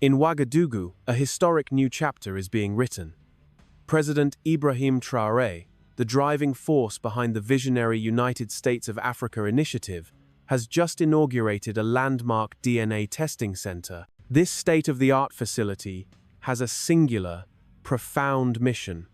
In Ouagadougou, a historic new chapter is being written. President Ibrahim Traoré, the driving force behind the visionary United States of Africa initiative, has just inaugurated a landmark DNA testing center. This state-of-the-art facility has a singular, profound mission: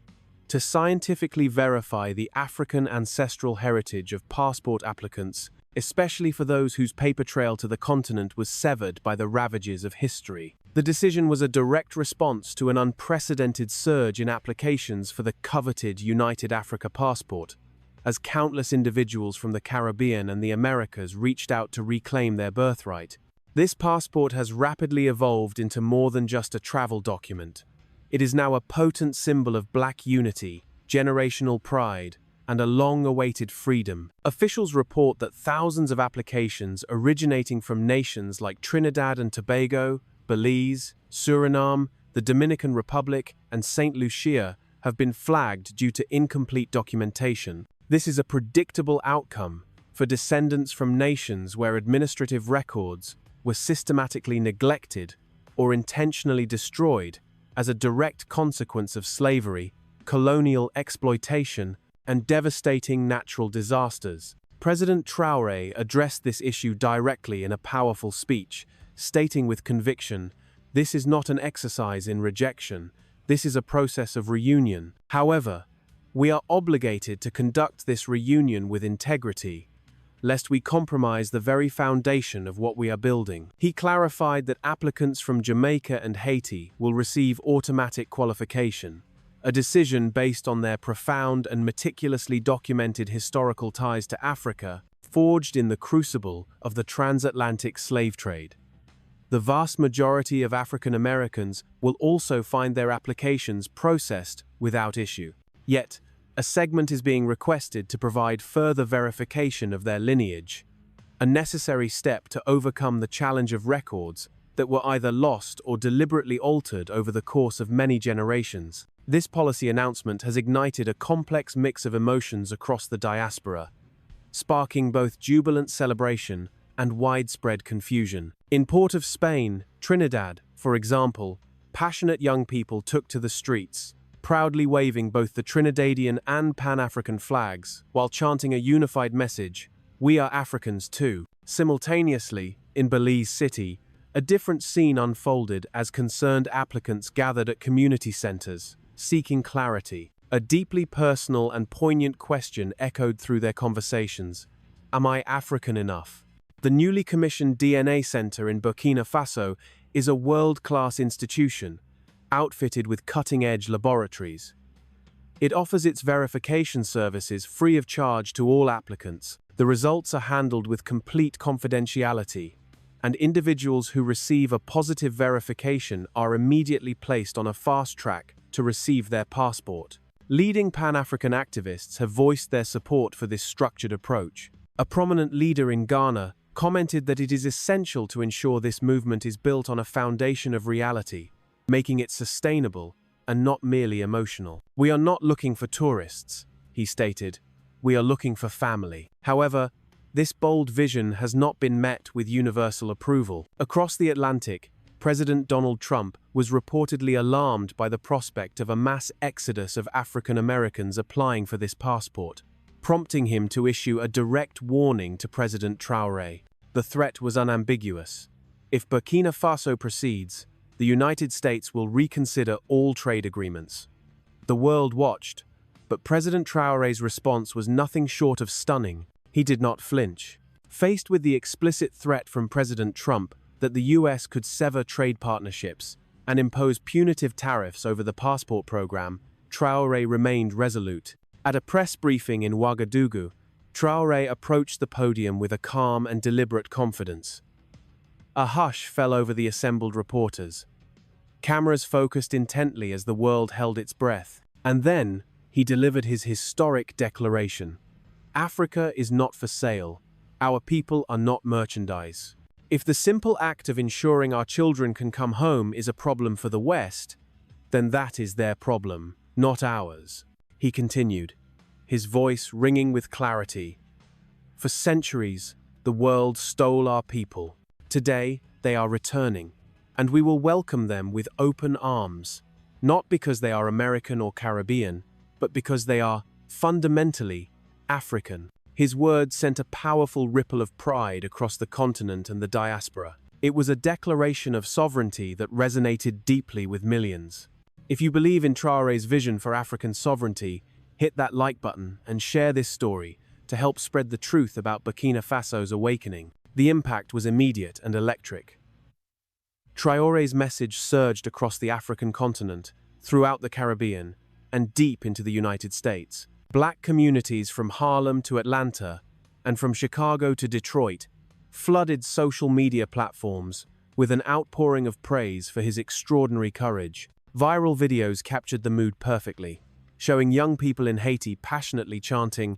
to scientifically verify the African ancestral heritage of passport applicants, especially for those whose paper trail to the continent was severed by the ravages of history. The decision was a direct response to an unprecedented surge in applications for the coveted United Africa passport, as countless individuals from the Caribbean and the Americas reached out to reclaim their birthright. This passport has rapidly evolved into more than just a travel document. It is now a potent symbol of Black unity, generational pride, and a long-awaited freedom. Officials report that thousands of applications originating from nations like Trinidad and Tobago, Belize, Suriname, the Dominican Republic, and St. Lucia have been flagged due to incomplete documentation. This is a predictable outcome for descendants from nations where administrative records were systematically neglected or intentionally destroyed as a direct consequence of slavery, colonial exploitation, and devastating natural disasters. President Traoré addressed this issue directly in a powerful speech, stating with conviction, "This is not an exercise in rejection, this is a process of reunion. However, we are obligated to conduct this reunion with integrity, lest we compromise the very foundation of what we are building." He clarified that applicants from Jamaica and Haiti will receive automatic qualification, a decision based on their profound and meticulously documented historical ties to Africa, forged in the crucible of the transatlantic slave trade. The vast majority of African Americans will also find their applications processed without issue. Yet, a segment is being requested to provide further verification of their lineage, a necessary step to overcome the challenge of records that were either lost or deliberately altered over the course of many generations. This policy announcement has ignited a complex mix of emotions across the diaspora, sparking both jubilant celebration and widespread confusion. In Port of Spain, Trinidad, for example, passionate young people took to the streets, proudly waving both the Trinidadian and Pan-African flags, while chanting a unified message, "We are Africans too." Simultaneously, in Belize City, a different scene unfolded as concerned applicants gathered at community centers, seeking clarity. A deeply personal and poignant question echoed through their conversations: "Am I African enough?" The newly commissioned DNA Center in Burkina Faso is a world-class institution, outfitted with cutting-edge laboratories. It offers its verification services free of charge to all applicants. The results are handled with complete confidentiality, and individuals who receive a positive verification are immediately placed on a fast track to receive their passport. Leading Pan-African activists have voiced their support for this structured approach. A prominent leader in Ghana commented that it is essential to ensure this movement is built on a foundation of reality, making it sustainable and not merely emotional. "We are not looking for tourists," he stated. "We are looking for family." However, this bold vision has not been met with universal approval. Across the Atlantic, President Donald Trump was reportedly alarmed by the prospect of a mass exodus of African Americans applying for this passport, prompting him to issue a direct warning to President Traoré. The threat was unambiguous. If Burkina Faso proceeds, the United States will reconsider all trade agreements. The world watched, but President Traoré's response was nothing short of stunning. He did not flinch. Faced with the explicit threat from President Trump that the US could sever trade partnerships and impose punitive tariffs over the passport program, Traoré remained resolute. At a press briefing in Ouagadougou, Traoré approached the podium with a calm and deliberate confidence. A hush fell over the assembled reporters. Cameras focused intently as the world held its breath. And then, he delivered his historic declaration. "Africa is not for sale. Our people are not merchandise. If the simple act of ensuring our children can come home is a problem for the West, then that is their problem, not ours," he continued, his voice ringing with clarity. "For centuries, the world stole our people. Today, they are returning. and we will welcome them with open arms, not because they are American or Caribbean, but because they are fundamentally African. His words sent a powerful ripple of pride across the continent and the diaspora. It was a declaration of sovereignty that resonated deeply with millions. If you believe in Traoré's vision for African sovereignty, hit that like button and share this story to help spread the truth about Burkina Faso's awakening. The impact was immediate and electric. Traoré's message surged across the African continent, throughout the Caribbean, and deep into the United States. Black communities from Harlem to Atlanta, and from Chicago to Detroit, flooded social media platforms with an outpouring of praise for his extraordinary courage. Viral videos captured the mood perfectly, showing young people in Haiti passionately chanting,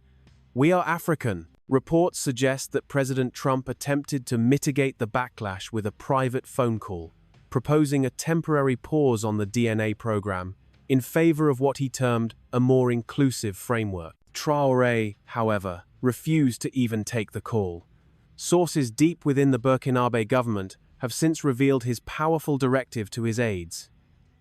"We are African." Reports suggest that President Trump attempted to mitigate the backlash with a private phone call, proposing a temporary pause on the DNA program in favor of what he termed a more inclusive framework. Traoré, however, refused to even take the call. Sources deep within the Burkinabe government have since revealed his powerful directive to his aides.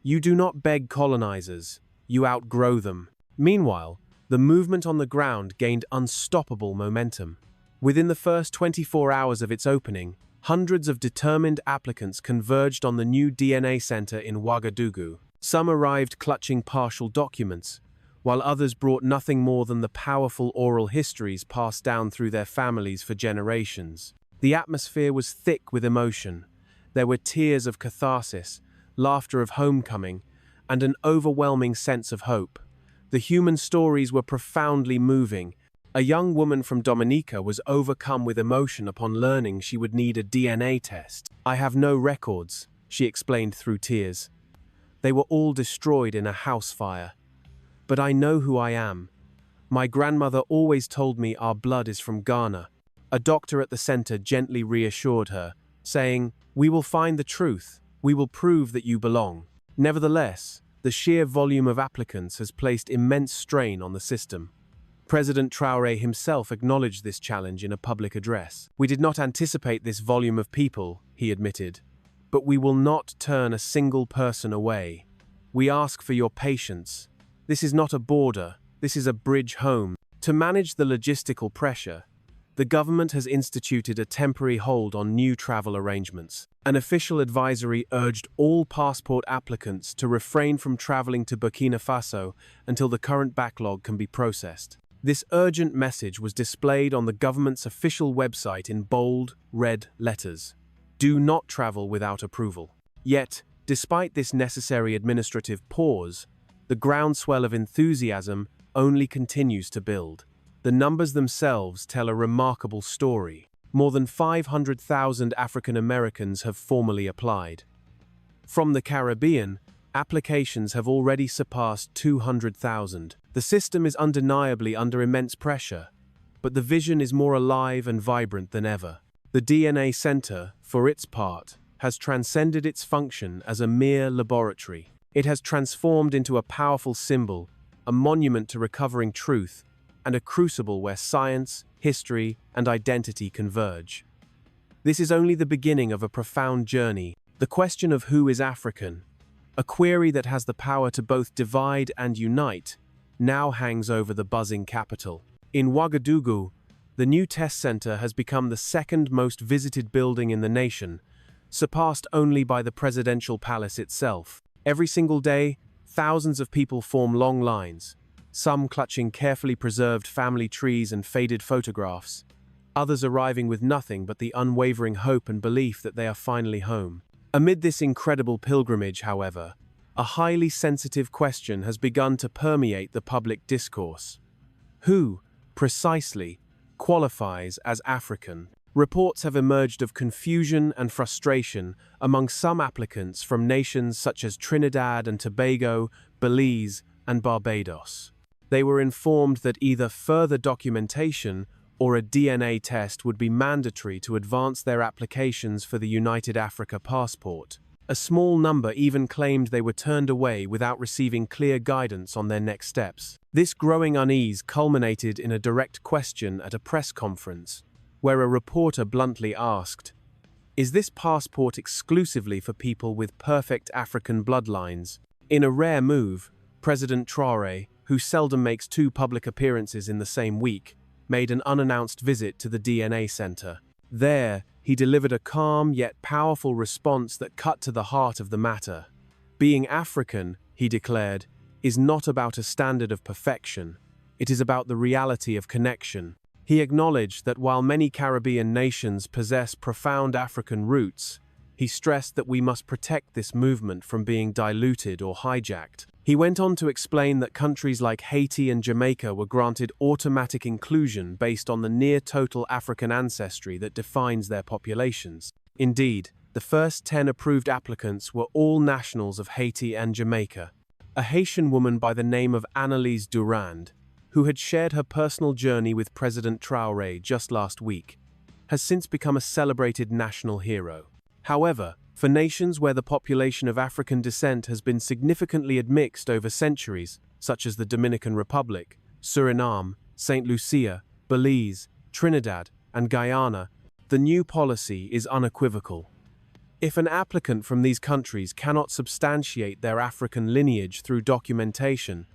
"You do not beg colonizers, you outgrow them." Meanwhile, the movement on the ground gained unstoppable momentum. Within the first 24 hours of its opening, hundreds of determined applicants converged on the new DNA center in Ouagadougou. Some arrived clutching partial documents, while others brought nothing more than the powerful oral histories passed down through their families for generations. The atmosphere was thick with emotion. There were tears of catharsis, laughter of homecoming, and an overwhelming sense of hope. The human stories were profoundly moving. A young woman from Dominica was overcome with emotion upon learning she would need a DNA test. "I have no records," she explained through tears. "They were all destroyed in a house fire. But I know who I am. My grandmother always told me our blood is from Ghana." A doctor at the center gently reassured her, saying, "We will find the truth. We will prove that you belong." Nevertheless, the sheer volume of applicants has placed immense strain on the system. President Traoré himself acknowledged this challenge in a public address. "We did not anticipate this volume of people," he admitted, "but we will not turn a single person away. We ask for your patience. This is not a border, this is a bridge home." To manage the logistical pressure, the government has instituted a temporary hold on new travel arrangements. An official advisory urged all passport applicants to refrain from traveling to Burkina Faso until the current backlog can be processed. This urgent message was displayed on the government's official website in bold, red letters. "Do not travel without approval." Yet, despite this necessary administrative pause, the groundswell of enthusiasm only continues to build. The numbers themselves tell a remarkable story. More than 500,000 African Americans have formally applied. From the Caribbean, applications have already surpassed 200,000. The system is undeniably under immense pressure, but the vision is more alive and vibrant than ever. The DNA Center, for its part, has transcended its function as a mere laboratory. It has transformed into a powerful symbol, a monument to recovering truth, and a crucible where science, history, and identity converge. This is only the beginning of a profound journey. The question of who is African, a query that has the power to both divide and unite, now hangs over the buzzing capital. In Ouagadougou, the new test center has become the second most visited building in the nation, surpassed only by the presidential palace itself. Every single day, thousands of people form long lines, some clutching carefully preserved family trees and faded photographs, others arriving with nothing but the unwavering hope and belief that they are finally home. Amid this incredible pilgrimage, however, a highly sensitive question has begun to permeate the public discourse. Who, precisely, qualifies as African? Reports have emerged of confusion and frustration among some applicants from nations such as Trinidad and Tobago, Belize, and Barbados. They were informed that either further documentation or a DNA test would be mandatory to advance their applications for the United Africa passport. A small number even claimed they were turned away without receiving clear guidance on their next steps. This growing unease culminated in a direct question at a press conference, where a reporter bluntly asked, Is this passport exclusively for people with perfect African bloodlines? In a rare move, President Traoré, who seldom makes two public appearances in the same week, made an unannounced visit to the DNA center. There, he delivered a calm yet powerful response that cut to the heart of the matter. Being African, he declared, is not about a standard of perfection. It is about the reality of connection. He acknowledged that while many Caribbean nations possess profound African roots, he stressed that we must protect this movement from being diluted or hijacked. He went on to explain that countries like Haiti and Jamaica were granted automatic inclusion based on the near-total African ancestry that defines their populations. Indeed, the first 10 approved applicants were all nationals of Haiti and Jamaica. A Haitian woman by the name of Annalise Durand, who had shared her personal journey with President Traoré just last week, has since become a celebrated national hero. However, for nations where the population of African descent has been significantly admixed over centuries, such as the Dominican Republic, Suriname, St. Lucia, Belize, Trinidad, and Guyana, the new policy is unequivocal. If an applicant from these countries cannot substantiate their African lineage through documentation,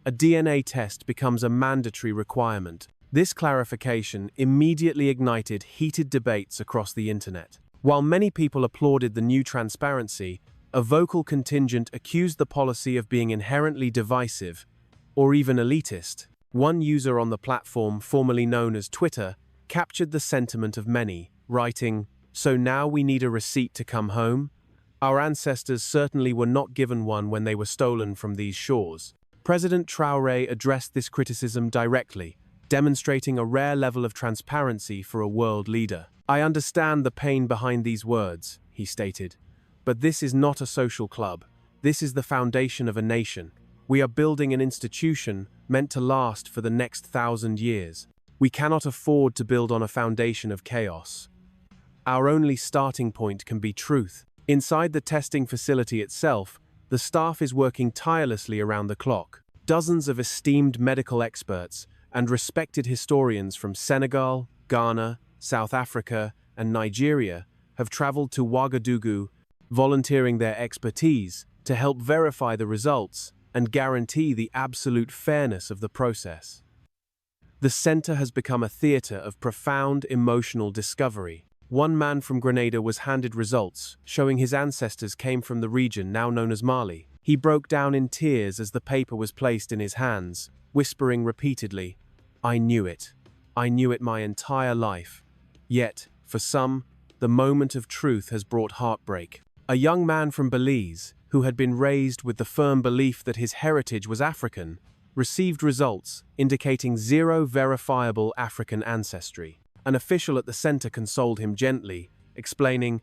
a DNA test becomes a mandatory requirement. This clarification immediately ignited heated debates across the internet. While many people applauded the new transparency, a vocal contingent accused the policy of being inherently divisive, or even elitist. One user on the platform, formerly known as Twitter, captured the sentiment of many, writing, "So now we need a receipt to come home? Our ancestors certainly were not given one when they were stolen from these shores." President Traoré addressed this criticism directly, demonstrating a rare level of transparency for a world leader. "I understand the pain behind these words," he stated, "but this is not a social club. This is the foundation of a nation. We are building an institution meant to last for the next 1,000 years. We cannot afford to build on a foundation of chaos. Our only starting point can be truth." Inside the testing facility itself, the staff is working tirelessly around the clock. Dozens of esteemed medical experts and respected historians from Senegal, Ghana, South Africa, and Nigeria have traveled to Ouagadougou, volunteering their expertise to help verify the results and guarantee the absolute fairness of the process. The center has become a theater of profound emotional discovery. One man from Grenada was handed results showing his ancestors came from the region now known as Mali. He broke down in tears as the paper was placed in his hands, whispering repeatedly, "I knew it. I knew it my entire life." Yet, for some, the moment of truth has brought heartbreak. A young man from Belize, who had been raised with the firm belief that his heritage was African, received results indicating zero verifiable African ancestry. An official at the center consoled him gently, explaining,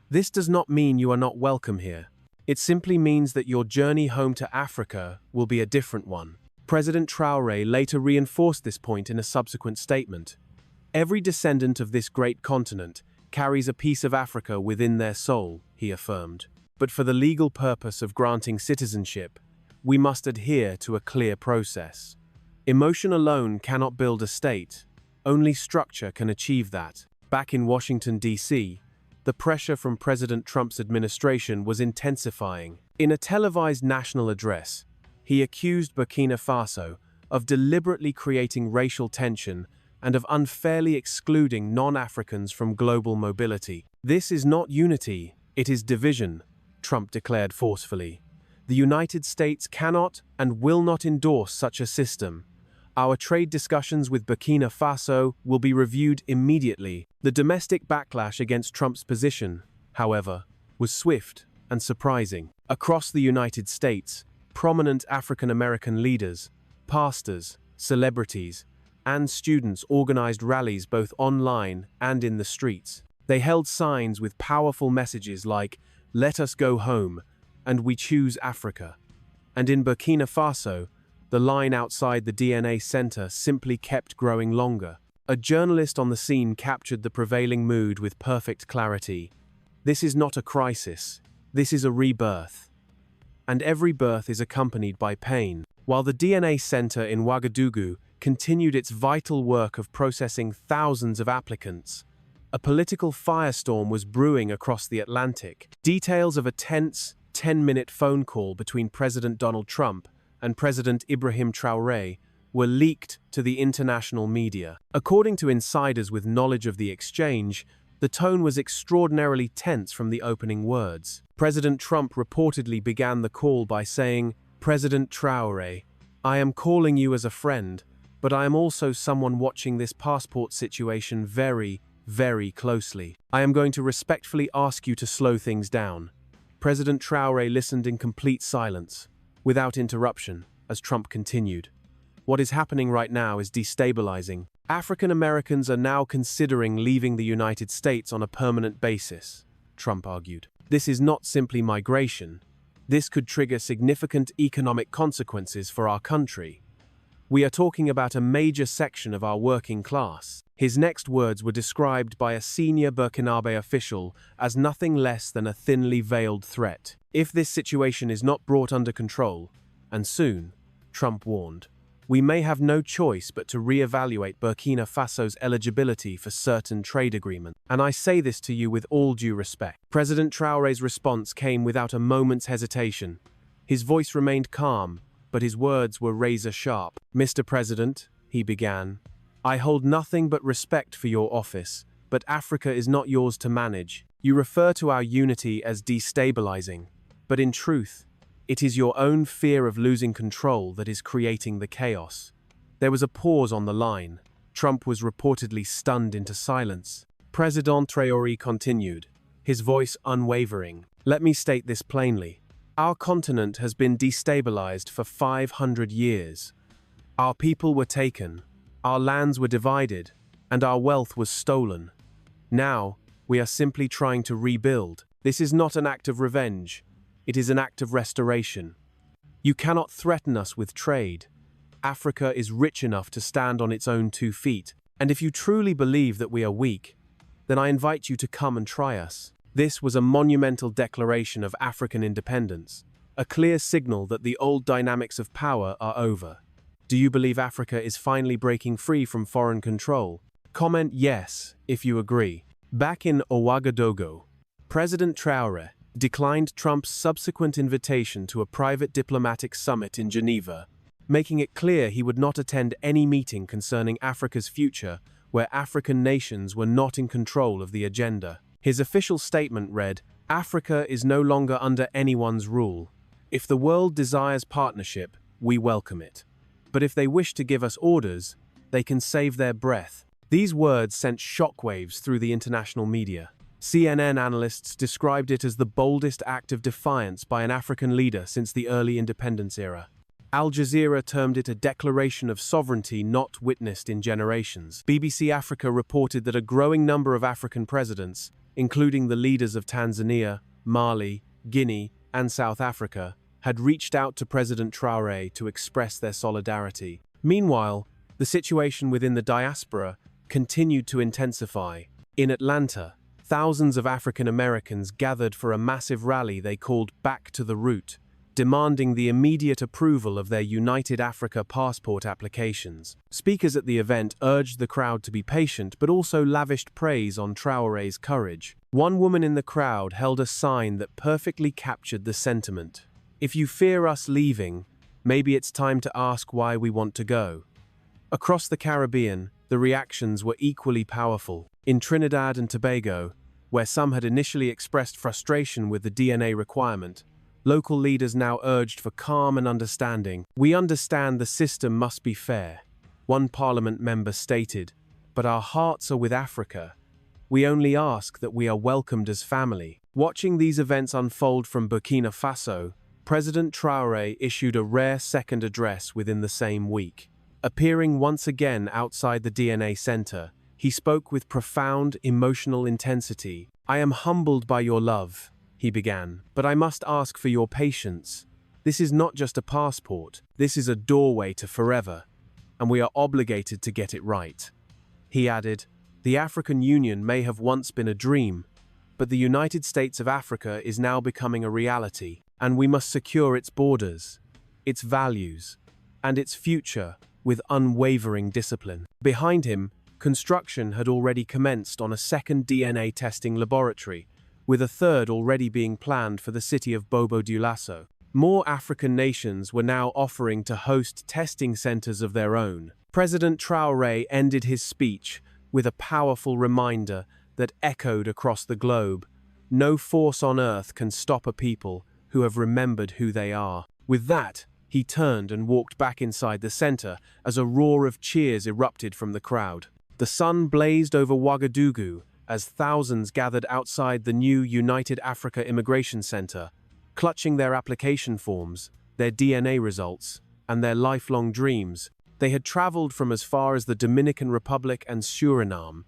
"This does not mean you are not welcome here. It simply means that your journey home to Africa will be a different one." President Traoré later reinforced this point in a subsequent statement. "Every descendant of this great continent carries a piece of Africa within their soul," he affirmed. "But for the legal purpose of granting citizenship, we must adhere to a clear process. Emotion alone cannot build a state. Only structure can achieve that." Back in Washington, D.C., the pressure from President Trump's administration was intensifying. In a televised national address, he accused Burkina Faso of deliberately creating racial tension and of unfairly excluding non-Africans from global mobility. "This is not unity, it is division," Trump declared forcefully. "The United States cannot and will not endorse such a system. Our trade discussions with Burkina Faso will be reviewed immediately." The domestic backlash against Trump's position, however, was swift and surprising. Across the United States, prominent African American leaders, pastors, celebrities, and students organized rallies both online and in the streets. They held signs with powerful messages like, "Let us go home," and "We choose Africa." And in Burkina Faso, the line outside the DNA center simply kept growing longer. A journalist on the scene captured the prevailing mood with perfect clarity. "This is not a crisis, this is a rebirth. And every birth is accompanied by pain." While the DNA center in Ouagadougou continued its vital work of processing thousands of applicants, A political firestorm was brewing across the Atlantic. Details of a tense, 10-minute phone call between President Donald Trump and President Ibrahim Traoré were leaked to the international media. According to insiders with knowledge of the exchange, the tone was extraordinarily tense from the opening words. President Trump reportedly began the call by saying, "President Traoré, I am calling you as a friend, but I am also someone watching this passport situation very, very closely. I am going to respectfully ask you to slow things down." President Traoré listened in complete silence, without interruption, as Trump continued. "What is happening right now is destabilizing. African Americans are now considering leaving the United States on a permanent basis," Trump argued. "This is not simply migration. This could trigger significant economic consequences for our country. We are talking about a major section of our working class." His next words were described by a senior Burkinabe official as nothing less than a thinly veiled threat. If this situation is not brought under control, and soon, Trump warned, we may have no choice but to re-evaluate Burkina Faso's eligibility for certain trade agreements. And I say this to you with all due respect. President Traoré's response came without a moment's hesitation. His voice remained calm, but his words were razor-sharp. "Mr. President," he began, "I hold nothing but respect for your office, but Africa is not yours to manage. You refer to our unity as destabilizing, but in truth, it is your own fear of losing control that is creating the chaos." There was a pause on the line. Trump was reportedly stunned into silence. President Traoré continued, his voice unwavering. "Let me state this plainly. Our continent has been destabilized for 500 years. Our people were taken, our lands were divided, and our wealth was stolen. Now, we are simply trying to rebuild. This is not an act of revenge. It is an act of restoration. You cannot threaten us with trade. Africa is rich enough to stand on its own 2 feet, and if you truly believe that we are weak, then I invite you to come and try us." This was a monumental declaration of African independence, a clear signal that the old dynamics of power are over. Do you believe Africa is finally breaking free from foreign control? Comment yes if you agree. Back in Ouagadougou, President Traoré declined Trump's subsequent invitation to a private diplomatic summit in Geneva, making it clear he would not attend any meeting concerning Africa's future where African nations were not in control of the agenda. His official statement read, "Africa is no longer under anyone's rule. If the world desires partnership, we welcome it. But if they wish to give us orders, they can save their breath." These words sent shockwaves through the international media. CNN analysts described it as the boldest act of defiance by an African leader since the early independence era. Al Jazeera termed it a declaration of sovereignty not witnessed in generations. BBC Africa reported that a growing number of African presidents, including the leaders of Tanzania, Mali, Guinea, and South Africa, had reached out to President Traoré to express their solidarity. Meanwhile, the situation within the diaspora continued to intensify. In Atlanta, thousands of African Americans gathered for a massive rally they called Back to the Root, demanding the immediate approval of their United Africa passport applications. Speakers at the event urged the crowd to be patient but also lavished praise on Traoré's courage. One woman in the crowd held a sign that perfectly captured the sentiment. "If you fear us leaving, maybe it's time to ask why we want to go." Across the Caribbean, the reactions were equally powerful. In Trinidad and Tobago, where some had initially expressed frustration with the DNA requirement, local leaders now urged for calm and understanding. "We understand the system must be fair," one parliament member stated, "but our hearts are with Africa. We only ask that we are welcomed as family." Watching these events unfold from Burkina Faso, President Traoré issued a rare second address within the same week. Appearing once again outside the DNA Center, he spoke with profound emotional intensity. "I am humbled by your love," he began, "but I must ask for your patience. This is not just a passport, this is a doorway to forever, and we are obligated to get it right." He added, "The African Union may have once been a dream, but the United States of Africa is now becoming a reality, and we must secure its borders, its values, and its future with unwavering discipline." Behind him, Construction had already commenced on a second DNA testing laboratory, with a third already being planned for the city of Bobo-Dioulasso. More African nations were now offering to host testing centers of their own. President Traoré ended his speech with a powerful reminder that echoed across the globe: no force on earth can stop a people who have remembered who they are. With that, he turned and walked back inside the center as a roar of cheers erupted from the crowd. The sun blazed over Ouagadougou as thousands gathered outside the new United Africa Immigration Center, clutching their application forms, their DNA results, and their lifelong dreams. They had traveled from as far as the Dominican Republic and Suriname.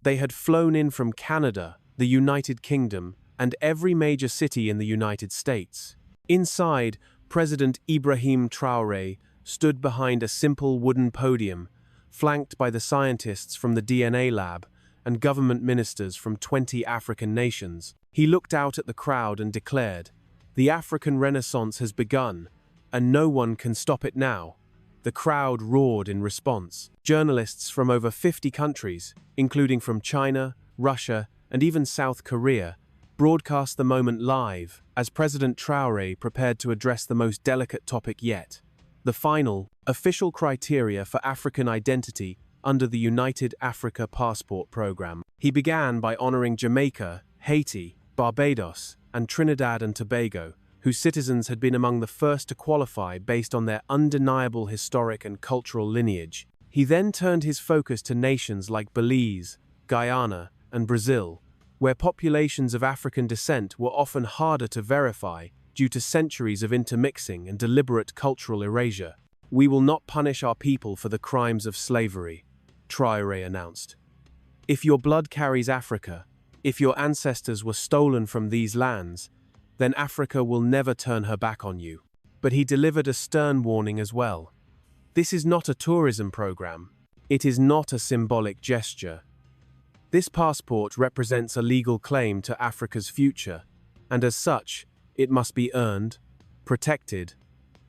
They had flown in from Canada, the United Kingdom, and every major city in the United States. Inside, President Ibrahim Traoré stood behind a simple wooden podium, flanked by the scientists from the DNA lab and government ministers from 20 African nations. He looked out at the crowd and declared, "The African Renaissance has begun, and no one can stop it now." The crowd roared in response. Journalists from over 50 countries, including from China, Russia, and even South Korea, broadcast the moment live as President Traoré prepared to address the most delicate topic yet: the final, official criteria for African identity under the United Africa Passport Program. He began by honoring Jamaica, Haiti, Barbados, and Trinidad and Tobago, whose citizens had been among the first to qualify based on their undeniable historic and cultural lineage. He then turned his focus to nations like Belize, Guyana, and Brazil, where populations of African descent were often harder to verify due to centuries of intermixing and deliberate cultural erasure. "We will not punish our people for the crimes of slavery," Traoré announced. "If your blood carries Africa, if your ancestors were stolen from these lands, then Africa will never turn her back on you." But he delivered a stern warning as well. This is not a tourism program. It is not a symbolic gesture. This passport represents a legal claim to Africa's future, and as such, it must be earned, protected,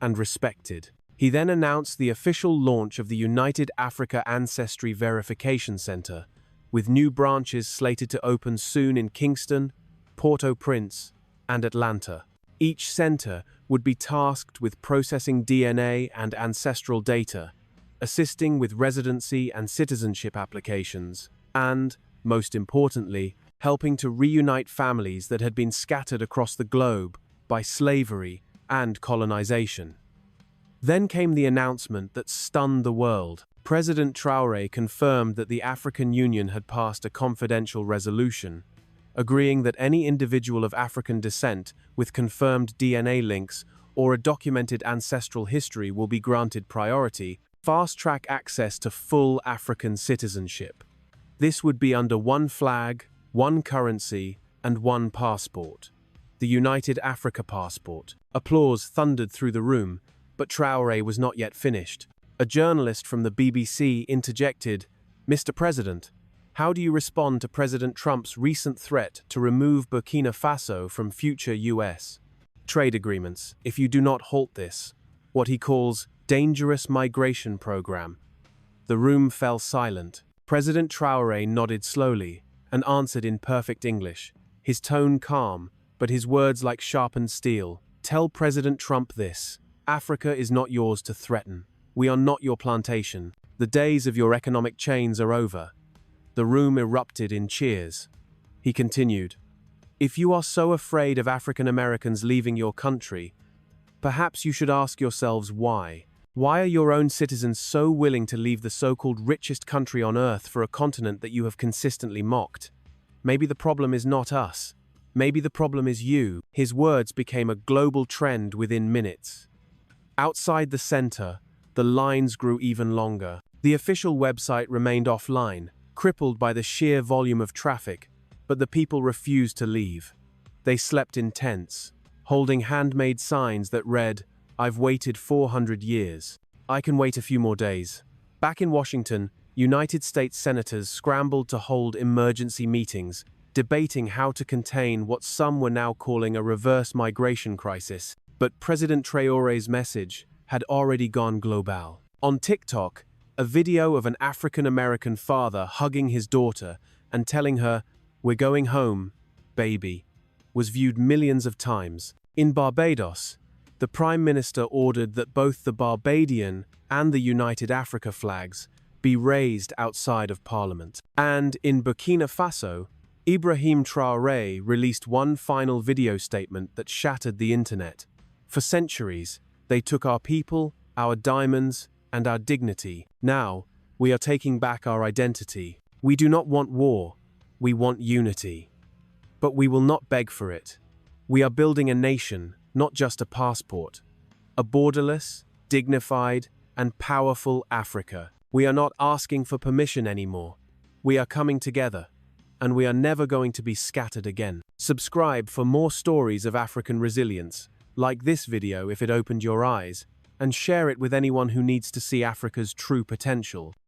and respected. He then announced the official launch of the United Africa Ancestry Verification Center, with new branches slated to open soon in Kingston, Port-au-Prince, and Atlanta. Each center would be tasked with processing DNA and ancestral data, assisting with residency and citizenship applications, and, most importantly, helping to reunite families that had been scattered across the globe by slavery and colonization. Then came the announcement that stunned the world. President Traoré confirmed that the African Union had passed a confidential resolution, agreeing that any individual of African descent with confirmed DNA links or a documented ancestral history will be granted priority, fast-track access to full African citizenship. This would be under one flag, one currency, and one passport: the United Africa Passport. Applause thundered through the room, but Traoré was not yet finished. A journalist from the BBC interjected, "Mr. President, how do you respond to President Trump's recent threat to remove Burkina Faso from future U.S. trade agreements if you do not halt this, what he calls, dangerous migration program?" The room fell silent. President Traoré nodded slowly and answered in perfect English, his tone calm, but his words like sharpened steel. "Tell President Trump this: Africa is not yours to threaten. We are not your plantation. The days of your economic chains are over." The room erupted in cheers. He continued, "If you are so afraid of African Americans leaving your country, perhaps you should ask yourselves why. Why are your own citizens so willing to leave the so-called richest country on earth for a continent that you have consistently mocked? Maybe the problem is not us. Maybe the problem is you." His words became a global trend within minutes. Outside the center, the lines grew even longer. The official website remained offline, crippled by the sheer volume of traffic, but the people refused to leave. They slept in tents, holding handmade signs that read, "I've waited 400 years. I can wait a few more days." Back in Washington, United States senators scrambled to hold emergency meetings, debating how to contain what some were now calling a reverse migration crisis. But President Traoré's message had already gone global. On TikTok, A video of an African-American father hugging his daughter and telling her, "We're going home, baby," was viewed millions of times. In Barbados, the Prime Minister ordered that both the Barbadian and the United Africa flags be raised outside of Parliament. And in Burkina Faso, Ibrahim Traoré released one final video statement that shattered the internet. For centuries, they took our people, our diamonds, and our dignity. Now, we are taking back our identity. We do not want war, we want unity. But we will not beg for it. We are building a nation, not just a passport. A borderless, dignified, and powerful Africa. We are not asking for permission anymore. We are coming together, and we are never going to be scattered again. Subscribe for more stories of African resilience. Like this video if it opened your eyes, and share it with anyone who needs to see Africa's true potential.